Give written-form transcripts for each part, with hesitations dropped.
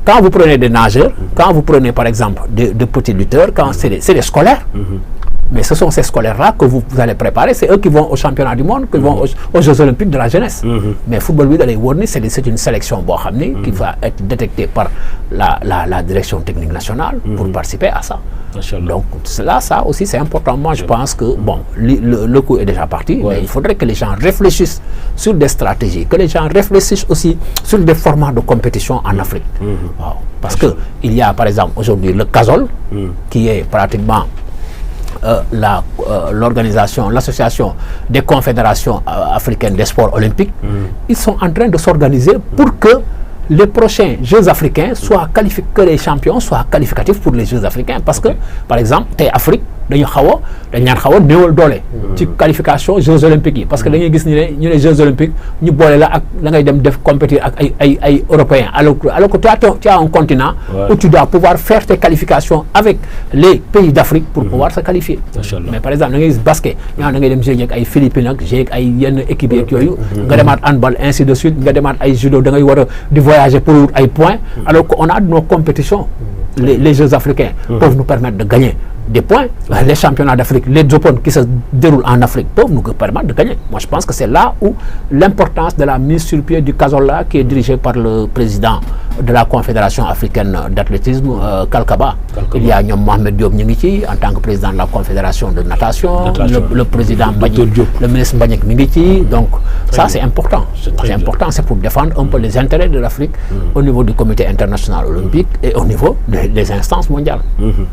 quand vous prenez des nageurs, quand vous prenez par exemple de petits lutteurs, quand c'est des scolaires, mais ce sont ces scolaires-là que vous allez préparer, c'est eux qui vont au championnat du monde, qui vont aux Jeux Olympiques de la jeunesse. Mais football, c'est une sélection qui va être détectée par la direction technique nationale pour participer à ça. Donc là, ça aussi c'est important. Moi je pense que bon, le coup est déjà parti, mais il faudrait que les gens réfléchissent sur des stratégies, que les gens réfléchissent aussi sur des formats de compétition en Afrique. Wow. Parce que il y a par exemple aujourd'hui le CASOL, qui est pratiquement l'organisation, l'association des confédérations africaines des sports olympiques. Ils sont en train de s'organiser pour que les prochains Jeux africains soient qualifiés, que les champions soient qualificatifs pour les Jeux africains. Parce que, par exemple, t'es Afrique, dañu xaw a néewal doole ci qualification Jeux olympiques yi parce que dañuy gis ñu ne Jeux olympiques ñu boole la ak la ngay dem def compétir ak ay européens alors que tu as un continent où tu dois pouvoir faire tes qualifications avec les pays d'Afrique pour pouvoir se qualifier. Mais par exemple da ngay gis basket ñaa da ngay dem jouer ak ay Philippines ak jouer ak ay yenn équipe yeeg yooyu nga demaat handball ainsi de suite nga demaat ay judo da ngay war a di voyager pour ay points alors qu'on a nos compétitions. Les Jeux africains peuvent nous permettre de gagner des points. Les championnats d'Afrique, les Open qui se déroulent en Afrique peuvent nous permettre de gagner. Moi, je pense que c'est là où l'importance de la mise sur pied du CASOL qui est dirigé par le président de la Confédération africaine d'athlétisme, Kalkaba. Il y a Mohamed Diop Nyingichi en tant que président de la Confédération de natation, le président le ministre Mbagnick Mingichi. Donc, ça, c'est important. C'est important, c'est pour défendre un peu les intérêts de l'Afrique au niveau du comité international olympique et au niveau des instances mondiales.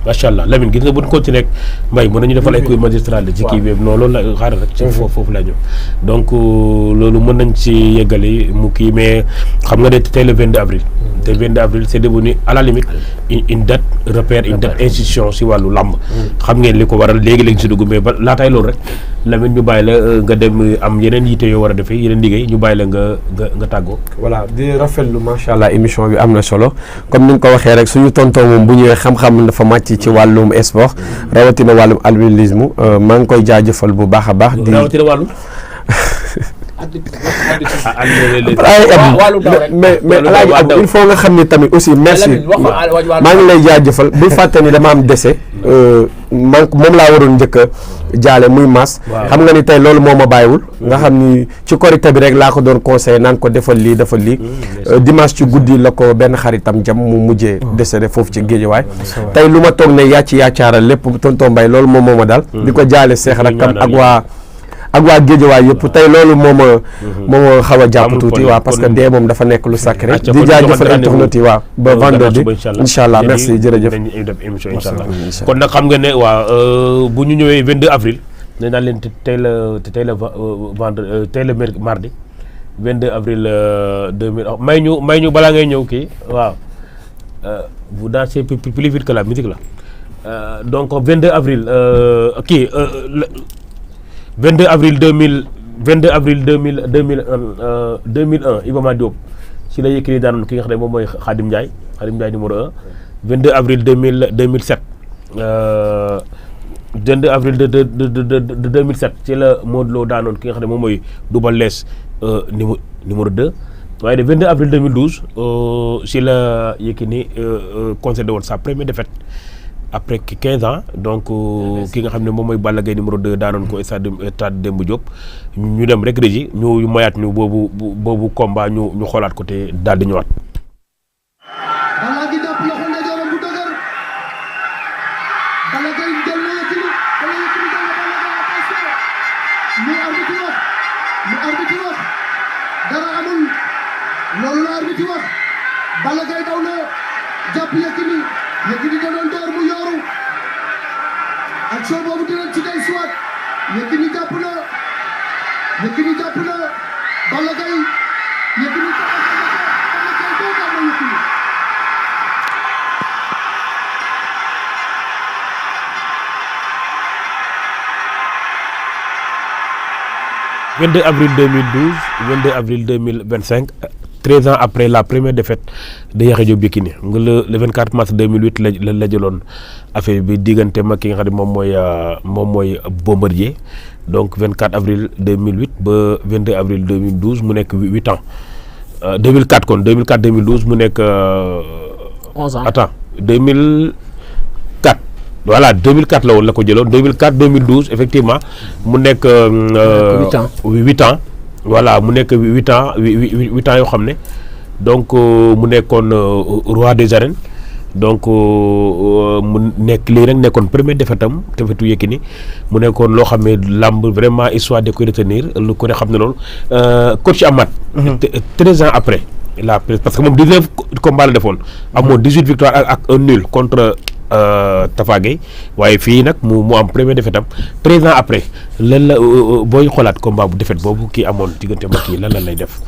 Machallah. Lamine, gis nga bu ñu continuer ak mbay mën nañu defal ay cours magistral ci kii bi non loolu la xaaral rek ci foofu la ñëw donc loolu mën nañ ci yeggali mu kii mais xam nga ne tey le 22 avril te 22 avril c'est devenu à la limite une date repère une date institution si wàllu làmb xam ngeen li ko waral léegi si dugg mais ba laataay loolu rek Lamine ñu bàyyi la nga dem am yeneen yitte yoo war a defee yeneen liggéey ñu bàyyi la nga tàggoo. voilà di rafetlu macha allah émission bi am na solo comme ni nga ko waxee rek suñu tonton moom bu ñëwee xam-xam dafa màcc ci wàllum sport rawatina wàllum albinisme maa ngi koy jaajëfal bu baax a baax. di rawatina wàllum. mais Alaaji Abdou il faut nga xam ni tamit aussi merci maa ngi lay jaajëfal bul fàtte ni dama am décès moom laa waroon njëkk a jaale muy mas xam nga ni tey loolu moo ma bàyyiwul nga xam ni ci korité bi rek laa ko doon conseillé naan ko defal lii dimanche ci guddi la ko benn xaritam jam mu mujjee décédé foofu ci Géejawaay tey lu ma toog ne yaacaaral lépp tonton Mbaye loolu moom moo ma daal di ko jaale seex rakam ak waa Géejawaay yëpp tey loolu moo ma xaw a jàpp tuuti waaw parce que dee moom dafa nekk lu sacré di jaajëfal internet yi waaw ba vendredi incha allah merci jërëjëf kon nag xam nga ne waaw bu ñu ñëwee 22 avril ne naan leen tey la vendredi tey la mardi 22 avril 2000 may ñu balaa ngay ñëw kii waaw vous dansez plus vite que la musique là donc 22 avril 22 avril 2001 Iba Mar Diop ci la Yékini daanoon ki nga xam ne moom mooy Khadim Ndiaye numéro 1 22 avril 2007 22 avril de 2007 ci la Modou Lo daanoon ki nga xam ne moom mooy Double Less numéro 2 waaye de 22 avril 2012 ci la Yékini concédé woon sa première défaite après 15 ans donc ki nga xam ne moom mooy Balla Gaye numéro 2 daanoon ko stade Demba Diop ñu dem rek régi ñu mayaat ñu boobu combat ñu xoolaat ko te daal di ñëwaat. Balla Gaye jàpp loxo ndeyjooram bu dëgër Balla Gaye jël na Yékini mu arbitre wax dara amul loolu la arbitre wax Balla Gaye daw na jàpp Yékini da doon door mu yooru action boobu dinañ ci day soit Yékini jàpp na Balla Gaye Yékini doo daan na Yékini 22 avril 2012 22 avril 2025 13 ans après la première défaite de Yaxya Diop Yékini nga le 24 mars 2008 la jëloon affaire bi diggante mag ki nga xam ne moom mooy Bombardier donc 24 avril 2008 ba 22 avril 2012 mu nekk 8 ans 2004 2012 mu nekk 11 ans. attends 2004 voilà 2004 la woon la ko jëloon 2004 2012 effectivement mu nekk 8 ans 8 ans voilà mu nekk 8 ans 8 ans yoo xam ne donc mu nekkoon roi des arènes donc mu nekk lii rek nekkoon premier défaitam defetu Yékini mu nekkoon loo xam ne làmb vraiment histoire de ko retenir lu ko ne xam ne loolu coach Amath 13 ans après parce que moom 19 combats la defoon amoon 18 victoires ak un nul contre Tafa Gueye waaye fii nag mu am premier défaitam 13 ans après lan la booy xoolaat combat bu défaite boobu kii amoon diggante ma kii lan la lay def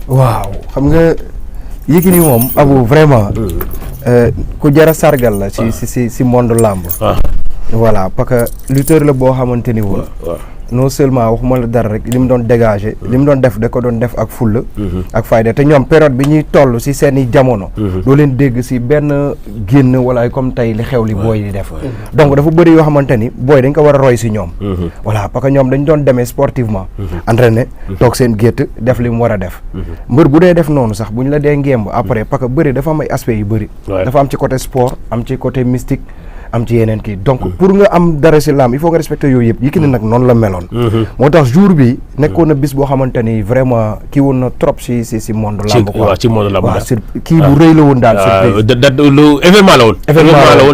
waaw xam nga Yékini moom Abou vraiment ku jara sargal la si monde làmb voilà parce que lutteur la boo xamante ni woon non seulement waxuma la dara rek li mu doon dégager li mu doon def da ko doon def ak fulla ak fayda te ñoom période bi ñuy toll si seeni jamono doo leen dégg si benn génn wala ay comme tey li xew li booy di def donc dafa bëri yoo xamante ni booy dañ ko war a roy si ñoom voilà parce que ñoom dañ doon demee sportivement entraîné toog seen gétt def li mu war a def mbër bu dee def noonu sax bu ñu la dee ngemb après parce que bëri dafa am ay aspects yu bëri dafa am ci côté sport am ci côté mystique am ci yeneen kii donc pour nga am dara si làmb il faut nga respecter yooyu yëpp Yékini nag noonu la meloon moo tax jour bi nekkoon na bis boo xamante ni vraiment kii woon na trop si monde làmb quoi ci monde làmb waaw kii bu rëy la woon daal surprise lu événement la woon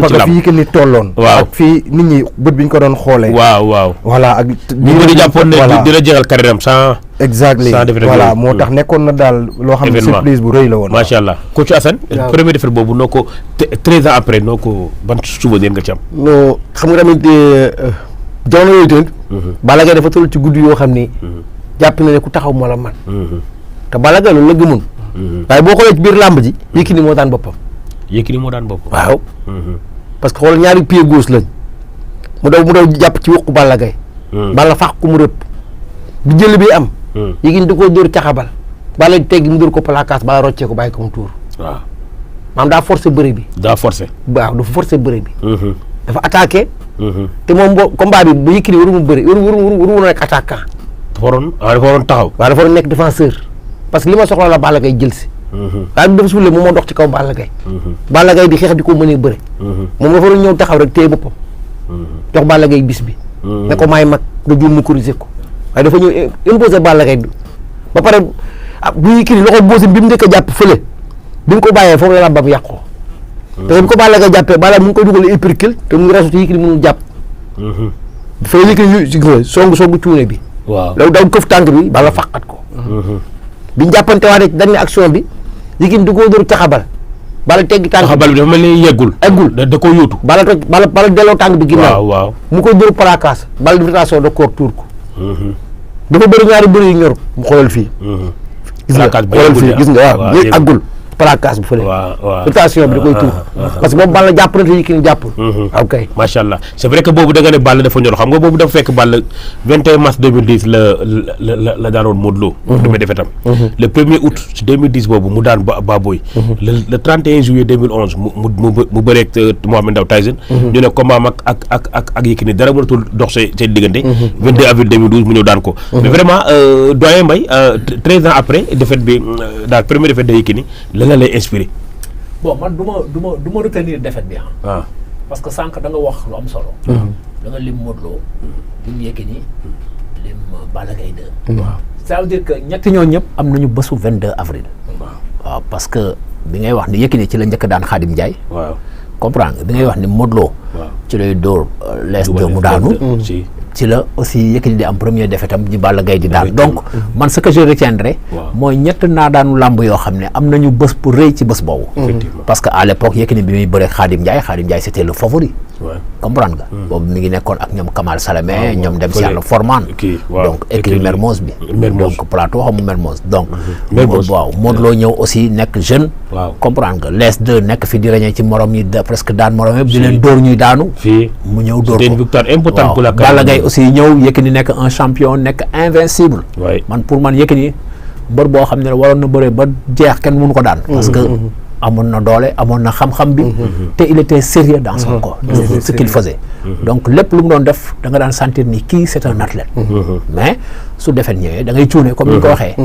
parce que fii Yékini tolloon ak fii nit ñi bët bi ñu ko doon xoolee waaw voilà ak ñu ko di jàppoon ne dina jeexal carrière am sans exactly voilà moo tax nekkoon na daal loo xam ne surprise bu rëy la woon macha allah coach Assane premier défaite boobu noo ko 13 ans après noo ko ban souvenir nga ci am non xam nga tamit jamono yooyu tamit Balla Gaye dafa toll ci guddi yoo xam ni jàpp na ne ku taxaw moo la man te Balla Gaye loolu la gëmoon waaye boo xoolee ci biir làmb ji Yékini moo daan boppam waaw parce que xool ñaari pied gauche lañ mu daw jàpp ci wokku Balla Gaye Balla fax ku mu rëpp bu jël bi am Yékini da koo dóor caxabal Balla teggi mu dóor ko placage Balla roccee ko bàyyi ko mu tuur waaw maanaam daa forcé bëri bi waaw dafa forcé bëri bi dafa attaqué te moom combat bi bu Yékini waru mu bëri waru nekk attaquant dafa waroon taxaw waaw dafa waroon nekk défenseur parce que li ma soxla la Balla Gaye jël si waaye bi dafa suulee moom moo dox ci kaw Balla Gaye Balla Gaye di xeex di ko mënee bëri moom dafa waroon ñëw taxaw rek téye boppam jox Balla Gaye bis bi ne ko maay mag nga juum mu corriger ko waaye dafa ñëw imposer Balla Gaye ba pare bu Yékini loxo boosi bi mu njëkk a jàpp fële bi mu ko bàyyee foofu la làmbam yàqoo te bi ko Balla Gaye jàppee Balla mu ngi koy dugal uppercut te mu ngi rasu te Yékini mënul jàpp fële Yékini songu cuune bi waaw daw këf tànk bi Balla faqat ko biñu jàppante waa rek dañ ne action bi Yékini du ko dóor caxabal Balla teggi tànk caxabal bi dafa mel ni yeggul da ko yóotu Balla delloo tànk bi ginnaaw waaw mu koy dóor placage Balla divitation de corps tuur ko dafa bëri ñaari bëri yu ñor mu xoolal fii xoolal fii gis nga waaw ñuy aggul placage bu fële rotation bi da koy tuur parce que boobu Balla jàpp na te Yékini jàppul ok macha allah c'est vrai que boobu da nga ne Balla dafa ñor xam nga boobu dafa fekk Balla 21 mars 2010 la daanoon Modou Lo premier défaitam le 1er août ci 2010 boobu mu daan Baboy le 31 juillet 2011 mu bëreeg Mohamed Ndao Tyson ñu ne combat mag ak Yékini dara mënatul dox seen diggante 22 avril 2012 mu ñëw daan ko mais vraiment doyen Mbaye 13 ans après défaite bi daal premier défaite de Yékini la lay inspiré. bon man du ma retenir défaite bi parce que sànq da nga wax lu am solo. da nga lim Modou Lo lim Yékini lim Balla Gaye 2. waaw ça veut dire que ñetti ñoo ñëpp am nañu bésu 22 avril. waaw parce que bi ngay wax ni Yékini ci la njëkk daan Khadim Ndiaye. waaw comprendre nga bi ngay wax ni Modou Lo. ci lay dóor lees de mu daanu. ci la aussi Yékini di am premier défaite am di Balla Gaye di daal donc man ce que je retiendrai mooy ñett naa daanu làmb yoo xam ne am nañu bés bu rëy ci bés boobu parce que à l'époque Yékini bi muy bëre Khadim Ndiaye c'était le favori comprendre nga boobu mi ngi nekkoon ak ñoom Kamal Salamé ñoom dem si yàlla Forman donc écrit Mermoz bi donc plateau xamu Mermoz donc waaw Modou Lo ñëw aussi nekk jeune comprendre nga les deux nekk fi di ràññee ci morom yi presque daan morom yëpp di leen dóor ñuy daanu mu ñëw dóor ko Balla Gaye aussi ñëw Yékini nekk un champion nekk invincible man pour man Yékini mbër boo xam ne waroon na bëre ba jeex kenn mënu ko daan parce que amoon na doole amoon na xam-xam bi te il était sérieux dans son corps ce qu'il faisait donc lépp lu mu doon def da nga daan sentir ni kii c'est un athlète mais su defet ñëwee da ngay cuune comme ni nga ko waxee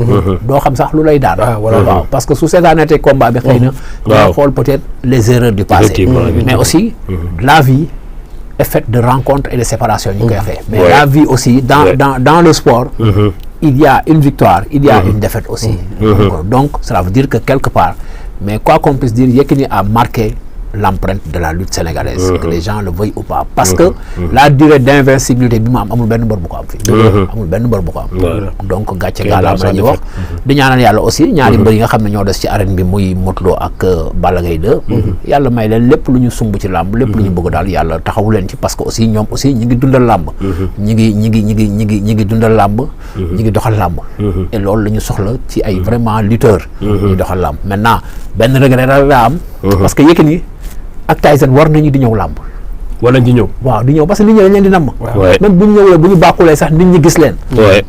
doo xam sax lu lay daan waaw parce que su seetaanee combat bi xëy na nga xool peut-être les erreurs du passé mais aussi la vie est faite de rencontres et de séparations ñu koy waxee mais la vie aussi dans le sport il y a une victoire il y a une défaite aussi donc cela veut dire que quelque part mais quoi qu'on puisse dire Yékini a marqué l'empreinte de la lutte sénégalaise que les gens le veuillent ou pas parce que la durée d'invincibilité bi mu am amul benn mbër bu ko am fii amul benn mbër bu ko am donc gàcce gaalaam la ñuy wax di ñaanal yàlla aussi ñaari mbër yi nga xam ne ñoo des ci arène bi muy Modou Lo ak Balla Gaye 2 yàlla may leen lépp lu ñu sumb ci làmb lépp lu ñu bëgg daal yàlla taxawu leen ci parce que aussi ñoom aussi ñi ngi dundal làmb ñi ngi dundal làmb ñi ngi doxal làmb et loolu la ñu soxla ci ay vraiment lutteurs ñuy doxal làmb maintenant benn regret la am parce que Yékini ak Tyson war nañu di ñëw làmb wala di ñëw waaw di ñëw parce que nit ñi dañ leen di namm même bu ñu ñëwee bu ñu bàkkulee sax nit ñi gis leen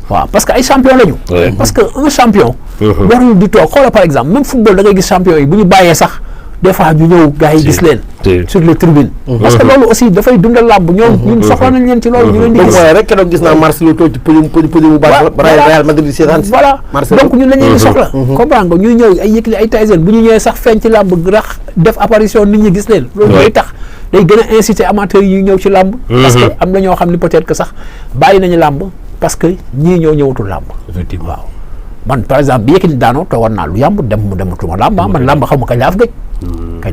waaw parce que ay champion lañu parce que un champion waruñu di toog xoola par exemple même football da ngay gis champion yi bu ñu bàyyee sax des fois ñu ñëw gars yi gis leen sur les tribunes parce que loolu aussi dafay dundal làmb ñun soxla nañ leen ci loolu ñu leen di gis rek keroog gis naa Marcelo toog ci podium bu baax Real Madrid seetaan voilà donc ñun lañ leen di soxla comprendre nga ñuy ñëw ay Yékini ay Tyson bu ñu ñëwee sax feeñ ci làmb rax def apparition nit ñi gis leen loolu day tax day gën a inciter amateurs yi ñëw ci làmb parce que am na ñoo xam ne peut-être que sax bàyyi nañu làmb parce que ñii ñoo ñëwatul làmb effectivement waaw man par exemple bi Yékini daanoo toogoon naa lu yàmb dematuma làmb man làmb xaw ma kañ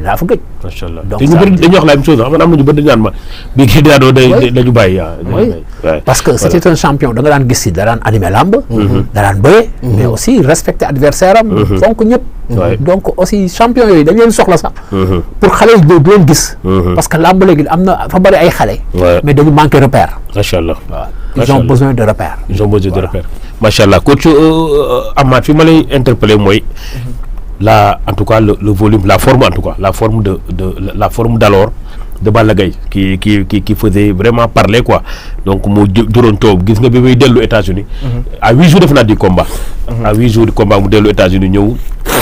laa fa gëj macha allah te ñu bëri dañuy wax la même chose man am na ñu bëri dañu naan ma bii kii daanoo dañu bàyyi parce que c'était un champion da nga daan gis si da daan animé làmb da daan bëre mais aussi respecter adversaire am fonk ñëpp donc aussi champion yooyu dañ leen soxla sax pour xale yi di leen gis parce que làmb léegi am na fa bëri ay xale mais dañu manqué repère macha allah waaw ils ont besoin de repère macha allah coach Amath fi ma lay interpeller mooy en tout cas le volume la forme d'alors de Balla Gaye qui faisait vraiment parler quoi donc mu juróon coow gis nga bi muy dellu États-Unis à 8 jours def naa du combat à 8 jours du combat mu dellu États-Unis ñëw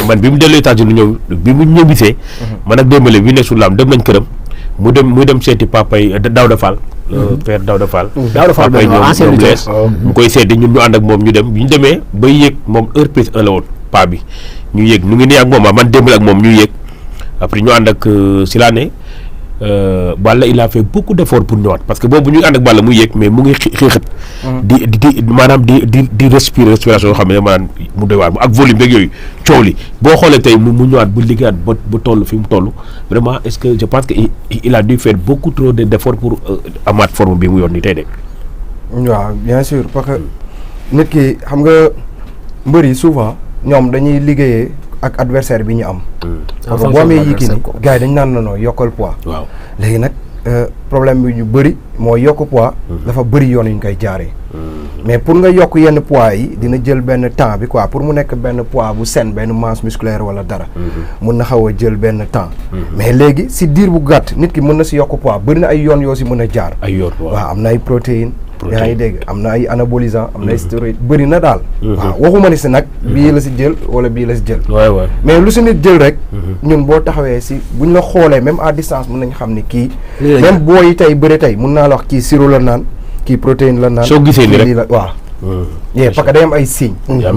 man bi mu dellu États-Unis ñëw bi mu ñëbisee man ak Dembélé bi nekk sur lam dem nañ këram muy dem seeti papay Daouda Fall père Daouda Fall papay ñoom lees mu koy seeti ñun ñu ànd ak moom ñu dem bi ñu demee bay yéeg moom heure prise 1 la woon pa bi ñu yéeg ñu ngi nii ak moom man Dembélé ak moom ñu yéeg après ñu ànd ak si laa ne Balla il a fait beaucoup d'efforts pour ñëwaat parce que boobu ñu ngi ànd ak Balla muy yéeg mais mu ngi xiixat di maanaam di respiration yoo xam ne maanaam mu doy waar ak volume beeg yooyu coow li boo xoolee tey mu ñëwaat bu liggéeyaat ba toll fi mu toll vraiment est-ce que je pense que il a dû faire beaucoup trop d'efforts pour amaat forme bi mu yoon ni tey de waaw bien sûr parce que nit ki xam nga mbër yi souvent ñoom dañuy liggéeyee ak adversaire bi ñu am parce que boo amee Yékini gars yi dañ naan non yokkal poids waaw léegi nag problème bi ñu bëri moo yokk poids dafa bëri yoon yu ñu koy jaaree mais pour nga yokk yenn poids yi dina jël benn temps bi quoi pour mu nekk benn poids bu sain benn masse musculaire wala dara mun na xaw a jël benn temps mais léegi si diir bu gàtt nit ki mën na si yokk poids bëri na ay yoon yoo si mën a jaar waaw am na ay protéines yaa ngi dégg am na ay anabolisant am na ay stéroïdes bëri na daal waaw waxuma ni si nag bii la si jël wala bii la si jël mais lu si nit jël rek ñun boo taxawee si buñ la xoolee même à distance mën nañ xam ni kii même boo yi tey bëri tey mun naa la wax kii sirop la naan kii protéine la naan soo gisee ni rek la waaw parce que day am ay signes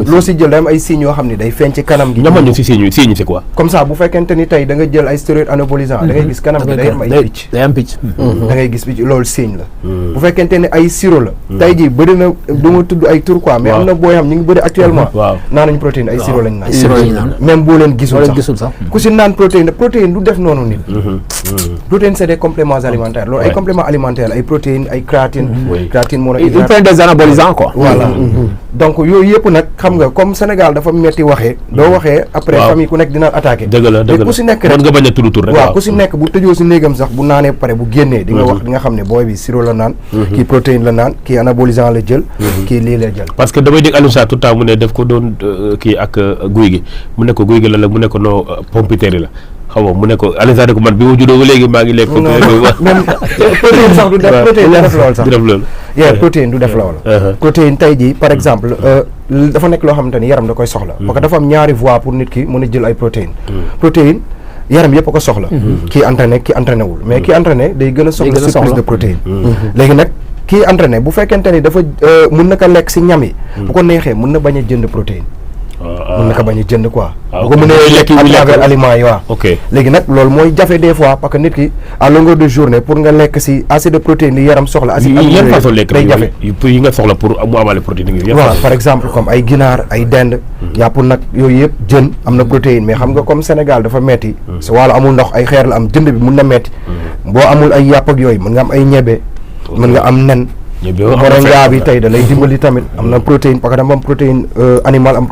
loo si jël day am ay signes yoo xam ne day feeñ ci kanam gi ñamal ñu si signes c'est quoi comme ça bu fekkente ni tey da nga jël ay stéroïdes anabolisant da ngay gis kanam gi day am ay picc day am picc da ngay gis picc loolu signe la bu fekkente ni ay sirop la tey jii bëri na du ma tudd ay tur quoi mais am na booy xam ñu ngi bëri actuellement naan nañu protéine ay sirop lañ naan même boo leen gisul sax ku si naan protéine du def noonu nit protéine c'est des compléments alimentaires loolu ay compléments alimentaires ay protéines ay créatine moo il prend des anabolisants quoi donc yooyu yëpp nag xam nga comme Sénégal dafa metti waxee doo waxee après famille ku nekk dina attaqué dëgg la ku si nekk rek nga bañ a tudd tur rek waaw ku si nekk bu tëjoo si néegam sax bu naanee pare bu génnee di nga wax di nga xam ne booy bi sirop la naan kii protéine la naan kii anabolisant la jël kii lii la jël parce que damay dégg Alioune Sarr tout le temps mu ne daf ko doon kii ak guy gi mu ne ko guy gi la mu ne ko noo pompiterie la xaw ma mu ne ko Alioune Sarr ko man bi ma juddoo ba léegi maa ngi lekk même protéine sax du def protéine du def loolu sax du def loolu protéine du def loolu protéine tey jii par exemple dafa nekk loo xamante ni yaram da koy soxla parce que dafa am ñaari voie pour nit ki mën a jël ay protéine yaram yëpp a ko soxla. kii entraîné wul mais kii entraîné day gën a soxla surplus de protéines. léegi nag kii entraîné bu fekkente ni dafa mun na ko lekk si ñam yi. bu ko neexee mun na bañ a jënd protéine. mun na ko bañ a jënd quoi. bu ko mënee lekk à travers aliments yi waaw. léegi nag loolu mooy jafe des fois parce que nit ki à longueur de journée pour nga lekk si assez de protéines yi yaram soxla. acide amidonné day jafe yi nga soxla pour mu amale protéine yi. waaw par exemple comme ay ginaar ay dend. yàpp nag yooyu yëpp jën am na protéine mais xam nga comme Sénégal dafa metti si wàllu amul ndox ay xeer la am jënd bi mun na metti boo amul ay yàpp ak yooyu mën nga am ay ñebe mën nga am nen. moringa bi tey da lay dimbali tamit am na protéine parce que dama am protéine animal am